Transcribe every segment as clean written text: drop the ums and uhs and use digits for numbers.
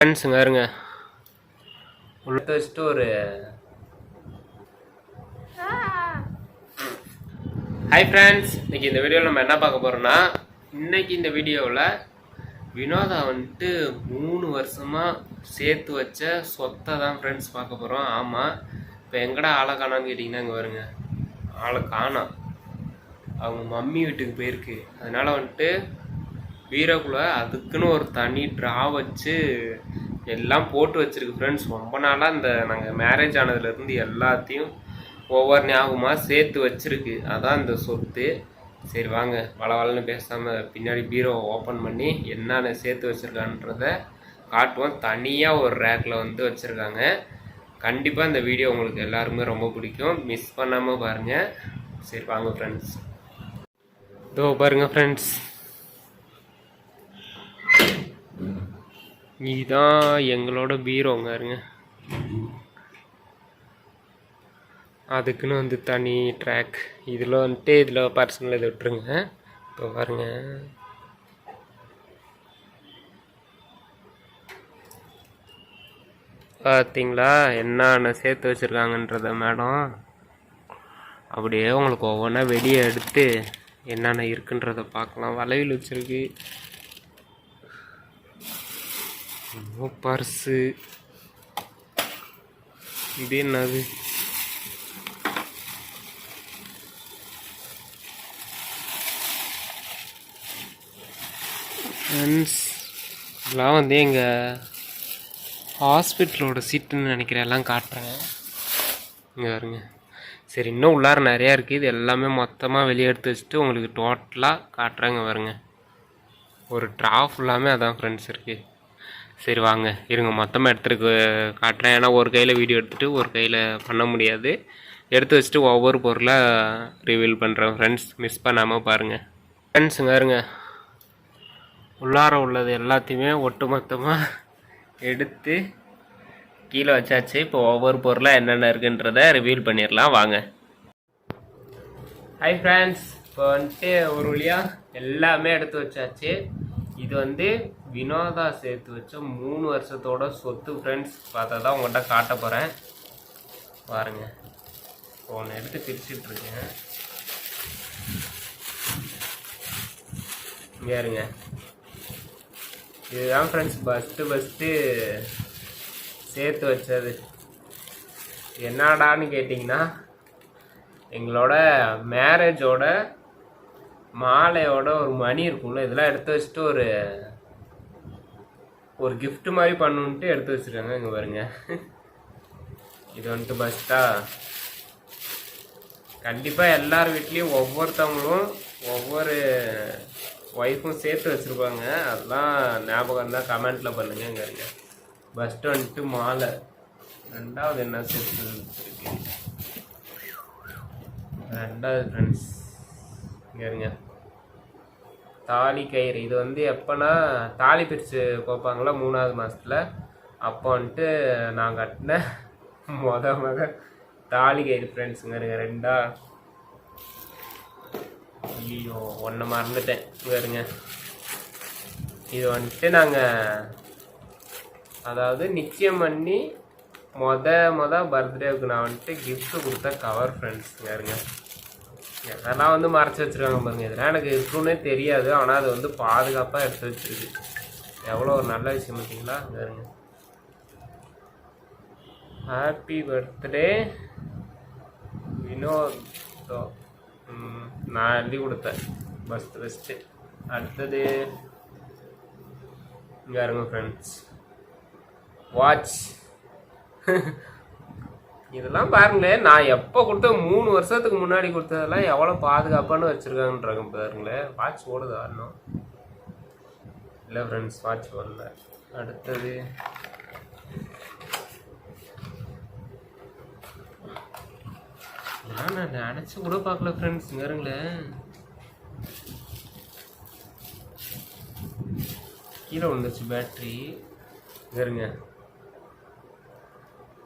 ஃப்ரெண்ட்ஸுங்க இருங்க உள்ள வச்சுட்டு ஒரு ஹாய் ஃப்ரெண்ட்ஸ். இன்னைக்கு இந்த வீடியோவில் நம்ம என்ன பார்க்க போகிறோம்னா, இன்னைக்கு இந்த வீடியோவில் வினோதா வந்துட்டு 3 வருஷமாக சேர்த்து வச்ச சொத்தை தான் ஃப்ரெண்ட்ஸ் பார்க்க போகிறோம். ஆமாம், இப்போ எங்கடா ஆளை காணான்னு கேட்டிங்கன்னா இங்கே வருங்க, ஆளை காணோம். அவங்க மம்மி வீட்டுக்கு போயிருக்கு. அதனால் வந்துட்டு வீரக்குள்ள அதுக்குன்னு ஒரு தனி ட்ரா வச்சு எல்லாம் போட்டு வச்சுருக்கு ஃப்ரெண்ட்ஸ். ரொம்ப நாளாக இந்த நாங்கள் மேரேஜ் ஆனதுலேருந்து எல்லாத்தையும் ஒவ்வொரு ஞாபகமாக சேர்த்து வச்சுருக்கு. அதான் இந்த சொத்து. சரி வாங்க, வளவலன்னு பேசாமல் பின்னாடி பீரோ ஓப்பன் பண்ணி என்னென்ன சேர்த்து வச்சுருக்கான்றத காட்டுவோம். தனியாக ஒரு ரேக்கில் வந்து வச்சுருக்காங்க. கண்டிப்பாக இந்த வீடியோ உங்களுக்கு எல்லாருக்குமே ரொம்ப பிடிக்கும், மிஸ் பண்ணாமல் பாருங்கள். சரி வாங்க ஃப்ரெண்ட்ஸ். இதோ பாருங்கள் ஃப்ரெண்ட்ஸ், இதுதான் எங்களோட பீரோங்க இருங்க. அதுக்குன்னு வந்து தனி ட்ராக். இதில் வந்துட்டு இதில் பர்சனல் இதை விட்டுருங்க. இப்போ பாருங்க, பார்த்தீங்களா என்னென்ன சேர்த்து வச்சுருக்காங்கன்றத மேடம். அப்படியே உங்களுக்கு ஒவ்வொன்றா வெளியே எடுத்து என்னென்ன இருக்குன்றதை பார்க்கலாம். வளையல் வச்சுருக்கு, பர்ஸு, இது என்னது, இதெல்லாம் வந்து எங்கள் ஹாஸ்பிட்டலோட சீட்டுன்னு நினைக்கிறேன். எல்லாம் காட்டுறேன் இங்கே வருங்க. சரி, இன்னும் உள்ளார நிறையா இருக்குது. இது எல்லாமே மொத்தமாக வெளியே எடுத்து வச்சுட்டு உங்களுக்கு டோட்டலாக காட்டுறேங்க வருங்க. ஒரு ட்ரா ஃபுல்லாமே அதான் ஃப்ரெண்ட்ஸ் இருக்குது. சரி வாங்க இருங்க, மொத்தமாக எடுத்துருக்கு காட்டுறேன். ஏன்னா ஒரு கையில் வீடியோ எடுத்துகிட்டு ஒரு கையில் பண்ண முடியாது. எடுத்து வச்சுட்டு ஒவ்வொரு பொருளாக ரிவீல் பண்ணுறேன் ஃப்ரெண்ட்ஸ், மிஸ் பண்ணாமல் பாருங்கள். ஃப்ரெண்ட்ஸுங்க இருங்க, உள்ளார உள்ளது எல்லாத்தையுமே ஒட்டு மொத்தமாக எடுத்து கீழே வச்சாச்சு. இப்போ ஒவ்வொரு பொருளாக என்னென்ன இருக்குன்றதை ரிவீல் பண்ணிடலாம் வாங்க. ஹாய் ஃப்ரெண்ட்ஸ், இப்போ வந்துட்டு ஒரு வழியாக எல்லாமே எடுத்து வச்சாச்சு. இது வந்து வினோதா சேர்த்து வச்ச 3 வருஷத்தோட சொத்து ஃப்ரெண்ட்ஸ். பார்த்தா தான் உங்கள்கிட்ட காட்ட போகிறேன் பாருங்க. ஒன்று எடுத்து பிரிச்சுட்ருக்கேன் இங்கே இருங்க. இதுதான் ஃப்ரெண்ட்ஸ் ஃபஸ்ட்டு சேர்த்து வச்சது. என்னடான்னு கேட்டிங்கன்னா, எங்களோட மேரேஜோட மாலையோட ஒரு மணி இருக்கும்ல, இதெல்லாம் எடுத்து வச்சுட்டு ஒரு கிஃப்ட் மாதிரி பண்ணுன்ட்டு எடுத்து வச்சுருக்காங்க. இங்கே பாருங்க, இது வந்துட்டு பஸ்ட்டா. கண்டிப்பாக எல்லார் வீட்லேயும் ஒவ்வொருத்தவங்களும் ஒவ்வொரு ஒய்ஃபும் சேர்த்து வச்சுருப்பாங்க. அதெல்லாம் ஞாபகம் தான் கமெண்ட்டில் பண்ணுங்க. இங்கே இருங்க, ஃபஸ்ட்டு வந்துட்டு மாலை. ரெண்டாவது என்ன சேர்த்து வச்சுருக்கு, ரெண்டாவது ஃப்ரெண்ட்ஸ் இங்கே இருங்க தாலி கயிறு. இது வந்து எப்போனா தாலி பிரித்து கோப்பாங்களா 3ஆவது மாதத்தில், அப்போ வந்துட்டு நான் கட்டின மொத தாலி கயிறு ஃப்ரெண்ட்ஸுங்க இருங்க. ரெண்டா, ஐயோ ஒன்று மறந்துட்டேன். இங்கே இருங்க, இது வந்துட்டு நாங்கள் அதாவது நிச்சயம் பண்ணி மொத பர்த்டேவுக்கு நான் வந்துட்டு கிஃப்ட்டு கொடுத்த கவர் ஃப்ரெண்ட்ஸ். இங்கே இருங்க, அதெல்லாம் வந்து மறைச்சி வச்சுருக்காங்க பாருங்க. இதெல்லாம் எனக்கு இருக்குன்னே தெரியாது, ஆனால் அது வந்து பாதுகாப்பாக எடுத்து வச்சுருக்கு. எவ்வளோ ஒரு நல்ல விஷயம் பார்த்தீங்களா. இங்கே இருங்க, ஹாப்பி பர்த்டே வினோதா, நான் எழுதி கொடுத்தேன் ஃபஸ்ட்டு. அடுத்தது இங்கே இருங்க ஃப்ரெண்ட்ஸ், வாட்ச். இதெல்லாம் பாருங்களேன், நான் எப்போ கொடுத்த 3 வருஷத்துக்கு முன்னாடி கொடுத்ததெல்லாம் எவ்வளோ பாதுகாப்பானு வச்சுருக்காங்கன்றாங்க பாருங்களேன். வாட்ச் ஓடுதா இன்னும்? இல்லை ஃப்ரெண்ட்ஸ், வாட்ச் ஓடல. அடுத்தது நான் நினச்சி கூட பார்க்கல ஃப்ரெண்ட்ஸ். இங்கருங்களேன், கீழே விழுந்துச்சு பேட்ரி. இங்கருங்க,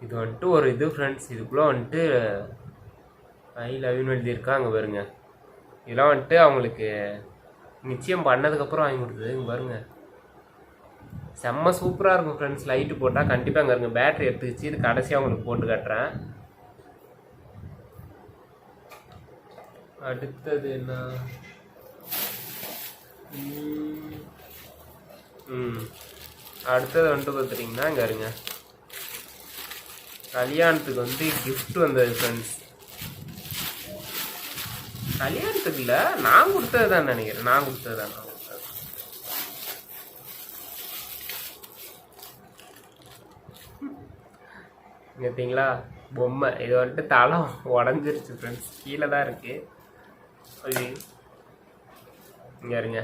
இது வந்துட்டு ஒரு இது ஃப்ரெண்ட்ஸ். இதுக்குள்ளே வந்துட்டு ஐ லவ் யூன்னு எழுதியிருக்காங்க பாருங்க. இதெல்லாம் வந்துட்டு அவங்களுக்கு நிச்சயம் பண்ணதுக்கப்புறம் வாங்கி கொடுத்தது. இங்கே பாருங்க, செம்ம சூப்பராக இருக்கும் ஃப்ரெண்ட்ஸ். லைட்டு போட்டால் கண்டிப்பாக அங்கே இருங்க. பேட்டரி எடுத்துக்கிச்சு. இது கடைசியாக உங்களுக்கு போட்டு காட்டுறேன். அடுத்தது என்ன? அடுத்தது வந்துட்டு பார்த்துட்டிங்கன்னா இங்கே இருங்க, கல்யாணத்துக்கு வந்து கிஃப்ட் வந்தது ஃப்ரெண்ட்ஸ். கல்யாணத்துக்கு இல்லை, நான் கொடுத்தது தான் நினைக்கிறேன். நான் கொடுத்தது தான். பார்த்தீங்களா பொம்மை. இது வந்துட்டு தலை உடஞ்சிருச்சு ஃப்ரெண்ட்ஸ். கீழே தான் இருக்கு. இங்கே இருங்க.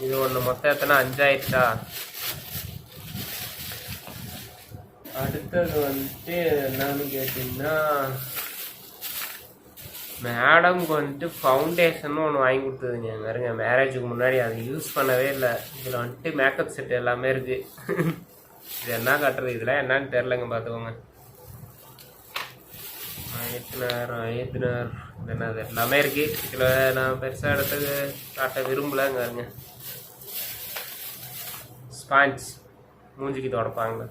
இது ஒன்று மொத்தம் எத்தனை? 5 ஆயிடுச்சா? அடுத்தது வந்துட்டு என்னன்னு கேட்டிங்கன்னா, மேடம்க்கு வந்துட்டு ஃபவுண்டேஷன் ஒன்று வாங்கி கொடுத்ததுங்க. பாருங்க, மேரேஜுக்கு முன்னாடி அதை யூஸ் பண்ணவே இல்லை. இதில் வந்துட்டு மேக்கப் செட் எல்லாமே இருக்குது. இது என்ன காட்டுறது? இதெல்லாம் என்னன்னு தெரிலங்க, பார்த்துக்கோங்க. ஐயத்தினார் என்னது எல்லாமே இருக்குது. இதில் நான் பெருசாக எடுத்தது காட்ட விரும்பலைங்க. இருங்க, ஸ்பாஞ்ச் மூஞ்சிக்கு தொடப்பாங்க.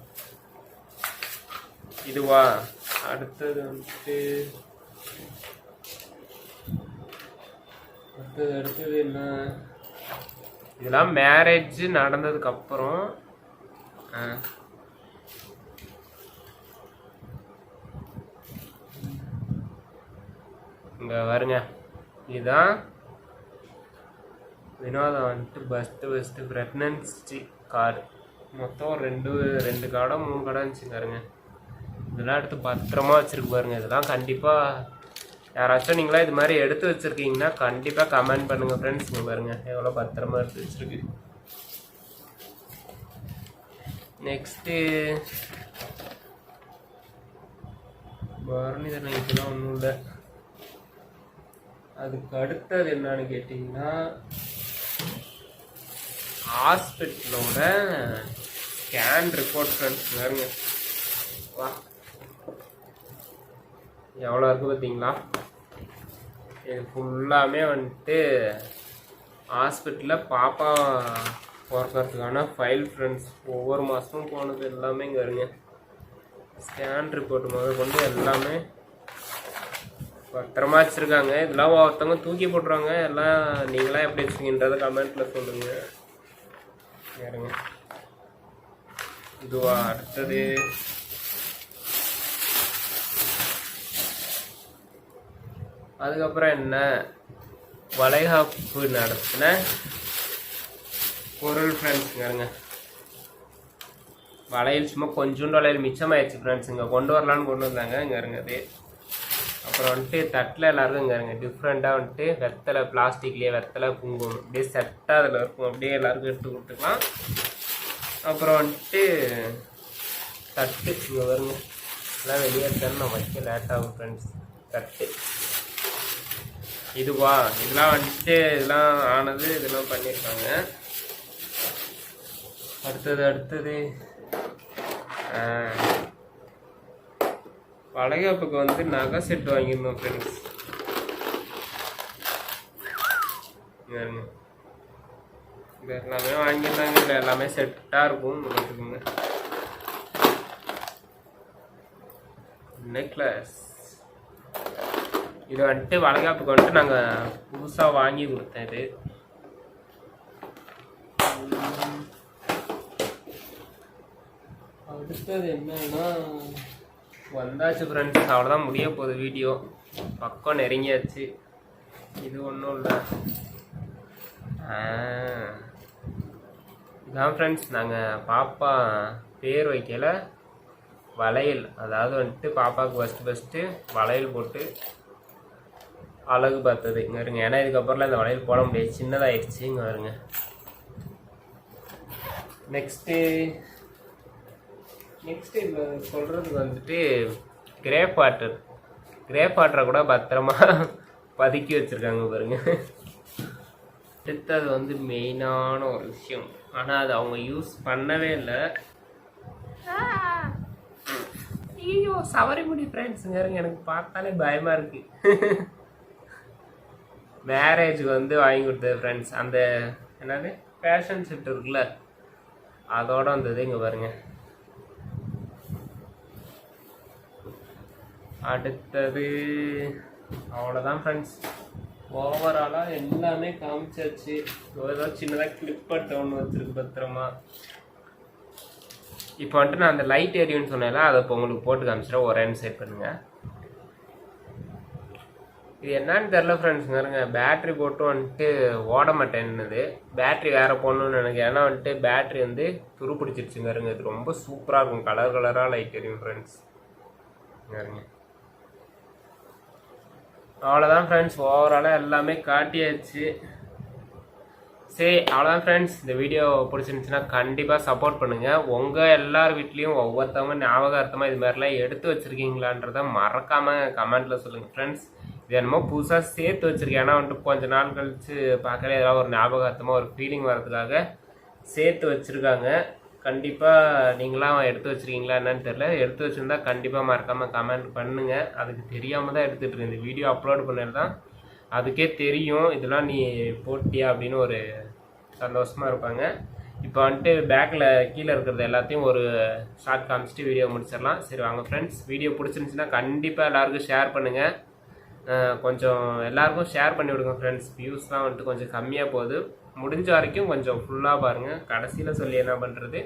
இதுவா? அடுத்தது வந்துட்டு அடுத்தது என்ன? இதெல்லாம் மேரேஜ் நடந்ததுக்கப்புறம் இங்கே வருங்க. இதுதான் வினோதம் வந்துட்டு பெஸ்ட்டு ப்ரெக்னன்சி கார்டு. மொத்தம் ரெண்டு கார்டோ 3 கார்டோ இருந்துச்சுங்க. இதெல்லாம் எடுத்து பத்திரமா வச்சுருக்கு பாருங்க. இதெல்லாம் கண்டிப்பாக யாராச்சும் நீங்களா இது மாதிரி எடுத்து வச்சுருக்கீங்கன்னா கண்டிப்பாக கமெண்ட் பண்ணுங்கள் ஃப்ரெண்ட்ஸ். இங்கே பாருங்க எவ்வளோ பத்திரமா எடுத்து வச்சுருக்கு. நெக்ஸ்ட்டு பரணி தானே, இதெல்லாம் ஒன்றும் இல்லை. அதுக்கு அடுத்தது என்னன்னு கேட்டிங்கன்னா, ஹாஸ்பிட்டலோட ஸ்கேன் ரிப்போர்ட் ஃப்ரெண்ட்ஸ். பாருங்க, வா எவ்வளோ இருக்குது பார்த்தீங்களா? இது ஃபுல்லாமே வந்துட்டு ஹாஸ்பிட்டலில் பாப்பா பிறக்கிறதுக்கான ஃபைல் ஃப்ரெண்ட்ஸ். ஒவ்வொரு மாதமும் போனது எல்லாமே இங்கே இருங்க. ஸ்கேன் ரிப்போர்ட் முதல் கொண்டு எல்லாமே பத்திரமா வச்சுருக்காங்க. இதெல்லாம் ஒருத்தவங்க தூக்கி போட்டுருவாங்க. எல்லாம் நீங்களாம் எப்படி வச்சுக்கின்றதை கமெண்ட்டில் சொல்லுங்கள். யாருங்க இதுவா? அடுத்தது அதுக்கப்புறம் என்ன? வளைகாப்பு நடத்தின பொருள் ஃப்ரெண்ட்ஸுங்க. வளையல் சும்மா கொஞ்சோண்டு வளையல் மிச்சமாயிடுச்சு ஃப்ரெண்ட்ஸ். இங்கே கொண்டு வரலான்னு கொண்டு வந்தாங்க. இங்கே இருங்க அது. அப்புறம் வந்துட்டு தட்டில் எல்லாருக்கும் இங்கே இருங்க டிஃப்ரெண்ட்டாக வந்துட்டு வெத்தலை, பிளாஸ்டிக்லேயே வெத்தலை, குங்குமம் அப்படியே செட்டாக அதில் இருக்கும். அப்படியே எல்லாருக்கும் எடுத்து கொடுத்துக்கலாம். அப்புறம் வந்துட்டு தட்டு இங்கே வருங்க. எல்லாம் வெளியே எடுத்தாலும் நான் வைக்க லேட் ஆகும் ஃப்ரெண்ட்ஸ். தட்டு இதுவா? இதெல்லாம் வந்துட்டு இதெல்லாம் ஆனது, இதெல்லாம் பண்ணியிருக்காங்க. அடுத்தது வளைகாப்புக்கு வந்து நகை செட் வாங்கியிருந்தோம் ஃப்ரெண்ட்ஸ். இது எல்லாமே வாங்கியிருந்தாங்க. இல்லை எல்லாமே செட்டாக இருக்கும். பார்த்துக்கோங்க. நெக்லஸ் இது வந்துட்டு வளைகாப்புக்கு வந்துட்டு நாங்கள் புதுசாக வாங்கி கொடுத்தேன். இது அடுத்தது என்னன்னா வந்தாச்சு ஃப்ரெண்ட்ஸ். அவ்வளோதான், முடிய போகுது வீடியோ. பக்கம் நெருங்கியாச்சு. இது ஒன்றும் இல்லை. இதான் ஃப்ரெண்ட்ஸ், நாங்கள் பாப்பா பேர் வைக்கல வளையல், அதாவது வந்துட்டு பாப்பாவுக்கு ஃபஸ்ட்டு வளையல் போட்டு அழகு பார்த்தது. இங்கே இருங்க, ஏன்னா இதுக்கப்புறம்லாம் இந்த வளையல் போட முடியாது, சின்னதாகிடுச்சு. இங்கே வருங்க. நெக்ஸ்ட்டு இப்போ சொல்கிறதுக்கு வந்துட்டு கிரேப் வாட்டரை கூட பத்திரமா பதுக்கி வச்சுருக்காங்க பாருங்க. அடுத்தது வந்து மெயினான ஒரு விஷயம், ஆனால் அது அவங்க யூஸ் பண்ணவே இல்லை. ஐயோ சவரி முடி ஃப்ரெண்ட்ஸுங்க, எனக்கு பார்த்தாலே பயமாக இருக்குது. மேரேஜுக்கு வந்து வாங்கி கொடுத்தது ஃப்ரெண்ட்ஸ். அந்த என்னது ஃபேஷன் செட் இருக்குல்ல, அதோட வந்தது இங்கே பாருங்க. அடுத்தது அவ்வளோதான் ஃப்ரெண்ட்ஸ். ஓவராலாக எல்லாமே காமிச்சாச்சு. ஏதாவது சின்னதாக கிளிப்பர் ஒன்று வச்சுருக்கு பத்திரமா. இப்போ வந்துட்டு நான் அந்த லைட் எரியும்னு சொன்னேன்ல, அதை இப்போ உங்களுக்கு போட்டு காமிச்சிட்டேன். ஒரே சைட் பண்ணுங்கள். இது என்னன்னு தெரில ஃப்ரெண்ட்ஸ். பாருங்க, பேட்ரி போட்டு வந்துட்டு ஓட மாட்டேன்னுது. பேட்ரி வேறு போடணுன்னு எனக்கு. ஏன்னா வந்துட்டு பேட்ரி வந்து துரு பிடிச்சிருச்சுங்க. இருங்க, இது ரொம்ப சூப்பராக இருக்கும். கலர் கலராக லைட் எரியும் ஃப்ரெண்ட்ஸ். பாருங்க, அவ்வளோதான் ஃப்ரெண்ட்ஸ். ஓவராலாக எல்லாமே காட்டியாச்சு. சரி, அவ்வளோதான் ஃப்ரெண்ட்ஸ். இந்த வீடியோ பிடிச்சிருந்துச்சுன்னா கண்டிப்பாக சப்போர்ட் பண்ணுங்கள். உங்கள் எல்லார் வீட்லேயும் ஒவ்வொருத்தவங்க ஞாபகார்த்தமாக இது மாதிரிலாம் எடுத்து வச்சுருக்கீங்களான்றதை மறக்காமல் கமெண்ட்டில் சொல்லுங்கள் ஃப்ரெண்ட்ஸ். இது என்னமோ புதுசாக சேர்த்து வச்சுருக்கேன். ஏன்னா வந்துட்டு கொஞ்சம் நாள் கழித்து பார்க்கல ஏதாவது ஒரு ஞாபகார்த்தமாக ஒரு ஃபீலிங் வரதுக்காக சேர்த்து வச்சுருக்காங்க. கண்டிப்பாக நீங்களாம் எடுத்து வச்சுருக்கீங்களா என்னன்னு தெரில. எடுத்து வச்சுருந்தா கண்டிப்பாக மறக்காமல் கமெண்ட் பண்ணுங்கள். அதுக்கு தெரியாமல் தான் எடுத்துகிட்டு இருக்கேன். இந்த வீடியோ அப்லோட் பண்ணது தான் அதுக்கே தெரியும் இதெல்லாம் நீ போட்டியா அப்படின்னு ஒரு சந்தோஷமாக இருப்பாங்க. இப்போ வந்துட்டு பேக்கில் கீழே இருக்கிறது எல்லாத்தையும் ஒரு ஷார்ட் காமிச்சிட்டு வீடியோ முடிச்சிடலாம். சரி வாங்க ஃப்ரெண்ட்ஸ். வீடியோ பிடிச்சிருந்துச்சுன்னா கண்டிப்பாக எல்லாருக்கும் ஷேர் பண்ணுங்கள். கொஞ்சம் எல்லாருக்கும் ஷேர் பண்ணி விடுங்க ஃப்ரெண்ட்ஸ். வியூஸ்லாம் வந்துட்டு கொஞ்சம் கம்மியாக போகுது. முடிஞ்ச வரைக்கும் கொஞ்சம் ஃபுல்லாக பாருங்கள். கடைசியில் சொல்லி என்ன பண்ணுறது.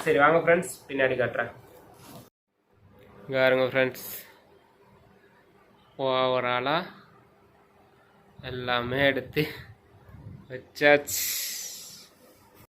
சரி வாங்க ஃப்ரெண்ட்ஸ், பின்னாடி காட்டுறேன். இங்கே பாருங்க ஃப்ரெண்ட்ஸ், ஓவராலாக எல்லாமே எடுத்து வச்சாச்சு.